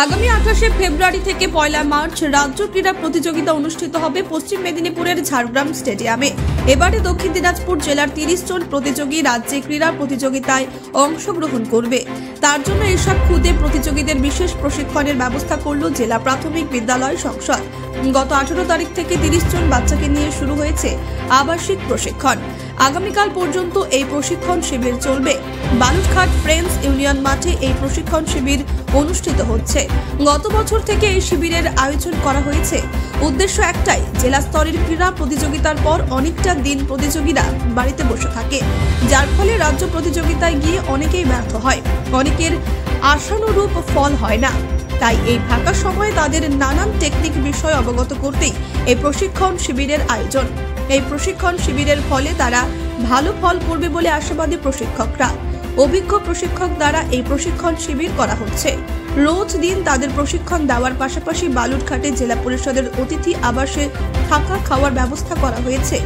আগামী 28 ফেব্রুয়ারি থেকে 1 মার্চ রাজ্য ক্রীড়া প্রতিযোগিতা অনুষ্ঠিত হবে পশ্চিম মেদিনীপুরের ঝাড়গ্রাম স্টেডিয়ামে। এবারে দক্ষিণ দিনাজপুর জেলার 30 জন প্রতিযোগী রাজ্যে ক্রীড়া প্রতিযোগিতায় অংশগ্রহণ করবে। তার জন্য এসব খুদে প্রতিযোগীদের বিশেষ প্রশিক্ষণের ব্যবস্থা করল জেলা প্রাথমিক বিদ্যালয় সংসদ। গত 18 তারিখ থেকে 30 জন বাচ্চাকে নিয়ে শুরু হয়েছে আবাসিক প্রশিক্ষণ। আগামীকাল পর্যন্ত এই প্রশিক্ষণ শিবির চলবে। বালুরঘাট ফ্রেন্ডস ইউনিয়ন মাঠে এই প্রশিক্ষণ শিবির অনুষ্ঠিত হচ্ছে। গত বছর থেকে এই শিবিরের আয়োজন করা হয়েছে। উদ্দেশ্য একটাই, জেলা স্তরের ক্রীড়া প্রতিযোগিতার পর অনেকটা দিন প্রতিযোগীরা বাড়িতে বসে থাকে, যার ফলে রাজ্য প্রতিযোগিতায় গিয়ে অনেকেই ব্যর্থ হয়, অনেকের আশানুরূপ ফল হয় না। তাই এই ফাঁকা সময়ে তাদের নানান টেকনিক বিষয় অবগত করতেই এই প্রশিক্ষণ শিবিরের আয়োজন। এই প্রশিক্ষণ শিবিরের ফলে তারা ভালো ফল করবে বলে আশাবাদী প্রশিক্ষকরা। অভিজ্ঞ প্রশিক্ষক দ্বারা এই প্রশিক্ষণ শিবির করা হচ্ছে। রোজ দিন তাদের প্রশিক্ষণ দেওয়ার পাশাপাশি বালুরঘাটে জেলা পরিষদের অতিথি আবাসে থাকা খাওয়ার ব্যবস্থা করা হয়েছে।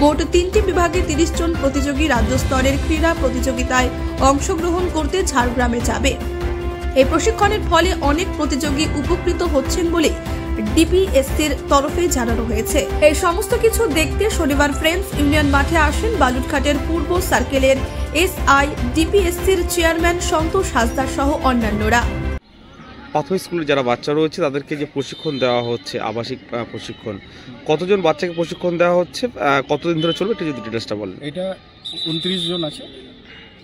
মোট 3টি বিভাগে 30 জন প্রতিযোগী রাজ্য স্তরের ক্রীড়া প্রতিযোগিতায় অংশগ্রহণ করতে ঝাড়গ্রামে যাবে। এই প্রশিক্ষণের ফলে অনেক প্রতিযোগী উপকৃত হচ্ছেন বলে ডিপিএসসির তরফে জানানো হয়েছে। এই সমস্ত কিছু দেখতে শনিবার ফ্রেন্ডস ইউনিয়ন মাঠে আসেন বালুরঘাটের পূর্ব সার্কেলের এসআই ডিপিএসসির চেয়ারম্যান সন্তোষ হাসদার সহ অন্যান্যরা। প্রাথমিক স্কুলে যারা বাচ্চা রয়েছে তাদেরকে যে প্রশিক্ষণ দেওয়া হচ্ছে, আবাসিক প্রশিক্ষণ, কতজন বাচ্চাকে প্রশিক্ষণ দেওয়া হচ্ছে, কতদিন ধরে চলবে, একটু যদি ডিটেলসটা বলেন। এটা 29 জন আছে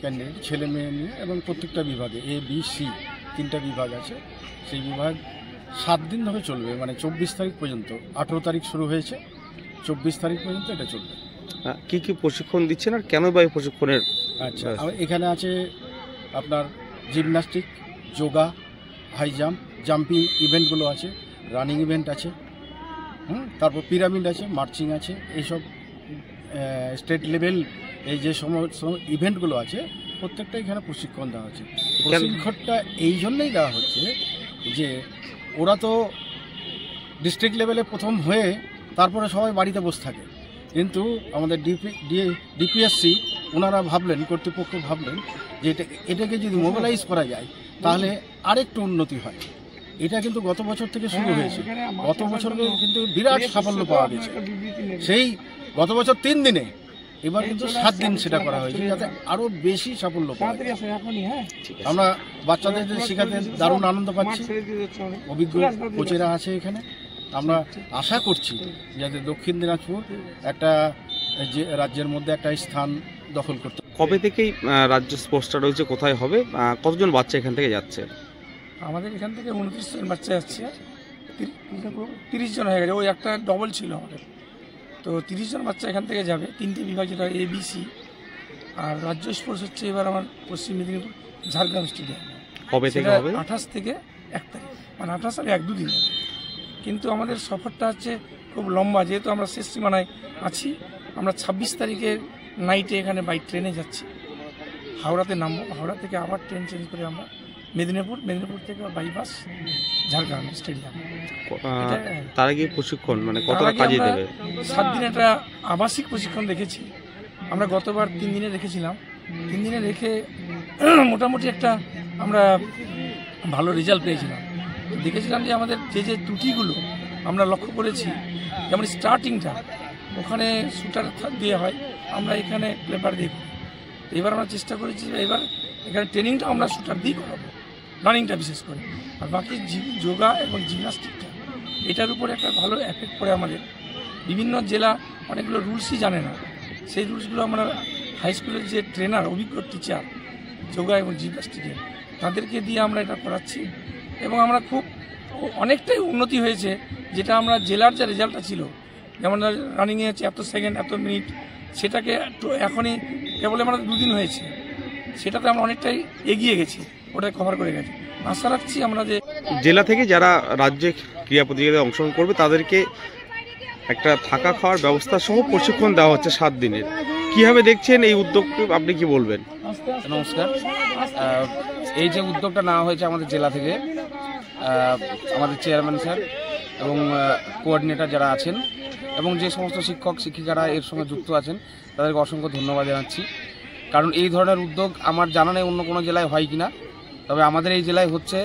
ক্যান্ডিডেট, ছেলে মেয়ে নিয়ে, এবং প্রত্যেকটা বিভাগে এ বি সি 3টা বিভাগ আছে। সেই বিভাগ 7 দিন ধরে চলবে, মানে 24 তারিখ পর্যন্ত। 18 তারিখ শুরু হয়েছে, 24 তারিখ পর্যন্ত এটা চলবে। কি কি প্রশিক্ষণ দিচ্ছেন আর কেন বা এই প্রশিক্ষণের? আচ্ছা, এখানে আছে আপনার gymnastic, yoga, high jump, jumping ইভেন্টগুলো আছে, রানিং ইভেন্ট আছে, তারপর পিরামিড আছে, মার্চিং আছে, এইসব স্টেট লেভেল এই যে সমস্ত ইভেন্টগুলো আছে প্রত্যেকটা এখানে প্রশিক্ষণ দেওয়া হচ্ছে। প্রশিক্ষণটা এই জন্যই দেওয়া হচ্ছে যে ওরা তো ডিস্ট্রিক্ট লেভেলে প্রথম হয়ে তারপরে সবাই বাড়িতে বসে থাকে, কিন্তু আমাদের ডিপিএসসি ওনারা ভাবলেন, কর্তৃপক্ষ ভাবলেন যে এটাকে যদি মোবিলাইজ করা যায় তাহলে আরেকটু উন্নতি হয়। এটা কিন্তু গত বছর থেকে শুরু হয়েছে, গত বছর কিন্তু বিরাট সাফল্য পাওয়া গেছে। সেই গত বছর 3 দিনে, এবার কিন্তু 7 দিন সেটা করা হয়েছে, যাতে আরও বেশি সাফল্য পাওয়া যায়। আমরা বাচ্চাদের শেখাতে দারুণ আনন্দ পাচ্ছি, অভিজ্ঞ কোচেরা আছে এখানে। আমরা আশা করছি যাতে দক্ষিণ দিনাজপুর একটা রাজ্যের মধ্যে একটা স্থান দখল করতে। কবে থেকেই রাজ্য স্পোর্টসটা রয়েছে, কোথায় হবে, কতজন বাচ্চা এখান থেকে যাচ্ছে? আমাদের এখান থেকে 29 জন বাচ্চা যাচ্ছে, 30 জন হয়ে গেছে, ওই একটা ডবল ছিল আমাদের। তো 30 জন বাচ্চা এখান থেকে যাবে, 3টে বিভাগ, যেটা এবিসি। আর রাজ্য স্পোর্টস হচ্ছে এবার আমার পশ্চিম মেদিনীপুর ঝাড়গ্রাম স্টেডিয়াম। কবে থেকে হবে? 28 থেকে 1 তারিখ, মানে 28 আর 1-2 দিন হবে। কিন্তু আমাদের সফরটা হচ্ছে খুব লম্বা, যেহেতু আমরা শেষ সীমানায় আছি। আমরা 26 তারিখের নাইটে এখানে বাই ট্রেনে যাচ্ছি, হাওড়াতে নামবো, হাওড়া থেকে আবার ট্রেন চেঞ্জ করে আমরা মেদিনীপুর থেকে বাইপাস ঝাড়গ্রাম স্টেডিয়াম। তার আগে প্রশিক্ষণ মানে কতটা কাজে দেবে? 7 দিন একটা আবাসিক প্রশিক্ষণ রেখেছি আমরা। গতবার 3 দিনে রেখেছিলাম, 3 দিনে রেখে মোটামুটি একটা আমরা ভালো রেজাল্ট পেয়েছিলাম। দেখেছিলাম যে আমাদের যে ত্রুটিগুলো আমরা লক্ষ্য করেছি, যেমন স্টার্টিংটা ওখানে শুটার দিয়ে হয়, আমরা এখানে পেপার দিয়ে করি। এবার আমরা চেষ্টা করেছি এবার এখানে ট্রেনিংটা আমরা শুটার দিয়ে করাবো, রানিংটা বিশেষ করে। আর বাকি যোগা এবং জিমন্যাস্টিকটা, এটার উপরে একটা ভালো এফেক্ট পড়ে আমাদের। বিভিন্ন জেলা অনেকগুলো রুলসই জানে না, সেই রুলসগুলো আমরা হাই স্কুলের যে ট্রেনার, অভিজ্ঞ টিচার যোগা এবং জিমন্যাস্টিকের, তাদেরকে দিয়ে আমরা এটা করাচ্ছি। এবং আমরা খুব অনেকটাই উন্নতি হয়েছে, যেটা আমরা জেলার যে রেজাল্টটা ছিল, যেমন রানিংয়ে হচ্ছে এত সেকেন্ড এত মিনিট, সেটাকে এখনই কেবল আমাদের 2 দিন হয়েছে, সেটাতে আমরা অনেকটাই এগিয়ে গেছি, ওটা কভার করে গেছি। আশা রাখছি আমরা যে জেলা থেকে যারা রাজ্যে ক্রীড়া প্রতিযোগিতায় অংশগ্রহণ করবে তাদেরকে একটা থাকা খাওয়ার ব্যবস্থা সহ প্রশিক্ষণ দেওয়া হচ্ছে 7 দিনের। কীভাবে দেখছেন এই উদ্যোগকে, আপনি কি বলবেন? নমস্কার। এই যে উদ্যোগটা নেওয়া হয়েছে আমাদের জেলা থেকে, আমাদের চেয়ারম্যান স্যার এবং কোঅর্ডিনেটর যারা আছেন এবং যে সমস্ত শিক্ষক শিক্ষিকারা এর সঙ্গে যুক্ত আছেন, তাদেরকে অসংখ্য ধন্যবাদ জানাচ্ছি। কারণ এই ধরনের উদ্যোগ আমার জানা নেই অন্য কোনো জেলায় হয় কিনা, তবে আমাদের এই জেলায় হচ্ছে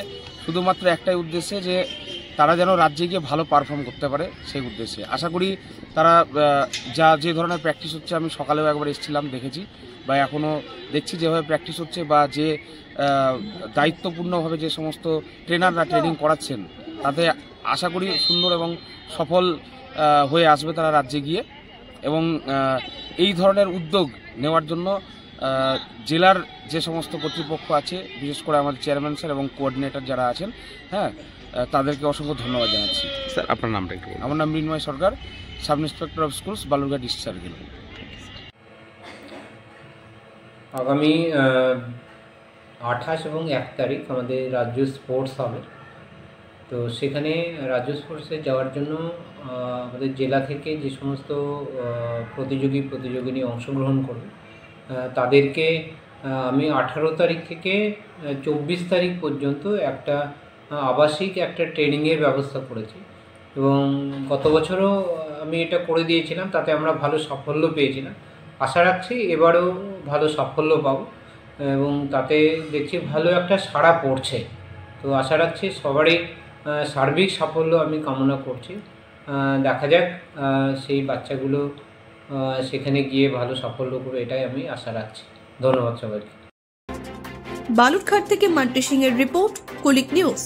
শুধুমাত্র একটাই উদ্দেশ্যে যে তারা যেন রাজ্যে গিয়ে ভালো পারফর্ম করতে পারে সেই উদ্দেশ্যে। আশা করি তারা যে ধরনের প্র্যাকটিস হচ্ছে, আমি সকালেও একবার এসেছিলাম দেখেছি, বা এখনও দেখছি যেভাবে প্র্যাকটিস হচ্ছে, বা যে দায়িত্বপূর্ণভাবে যে সমস্ত ট্রেনাররা ট্রেনিং করাচ্ছেন, তাতে আশা করি সুন্দর এবং সফল হয়ে আসবে তারা রাজ্যে গিয়ে। এবং এই ধরনের উদ্যোগ নেওয়ার জন্য জেলার যে সমস্ত কর্তৃপক্ষ আছে, বিশেষ করে আমাদের চেয়ারম্যান স্যার এবং কোঅর্ডিনেটর যারা আছেন, হ্যাঁ, তাদেরকে অসংখ্য ধন্যবাদ জানাচ্ছি। স্যার আপনার নামটা একটু বলুন। আমার নাম Mrinmoy Sarkar, sub inspector of schools, Balurghat district circle. আগামী 28 এবং 1 তারিখ আমাদের রাজ্য স্পোর্টস হবে। তো সেখানে রাজ্য স্পোর্টসে যাওয়ার জন্য আমাদের জেলা থেকে যে সমস্ত প্রতিযোগিনী অংশগ্রহণ করবে তাদেরকে আমি 18 তারিখ থেকে 24 তারিখ পর্যন্ত একটা আবাসিক একটা ট্রেনিংয়ের ব্যবস্থা করেছি। এবং গত বছরও আমি এটা করে দিয়েছিলাম, তাতে আমরা ভালো সাফল্য পেয়েছিলাম। আশা রাখছি এবারেও ভালো সাফল্য পাবো এবং তাতে দেখছি ভালো একটা সাড়া পড়ছে। তো আশা রাখছি সবারই সার্বিক সাফল্য আমি কামনা করছি। দেখা যাক সেই বাচ্চাগুলো সেখানে গিয়ে ভালো সাফল্য করবে, এটাই আমি আশা রাখছি। ধন্যবাদ সবাইকে। বালুরঘাট থেকে মান্টি সিং এর রিপোর্ট, কুলিক নিউজ।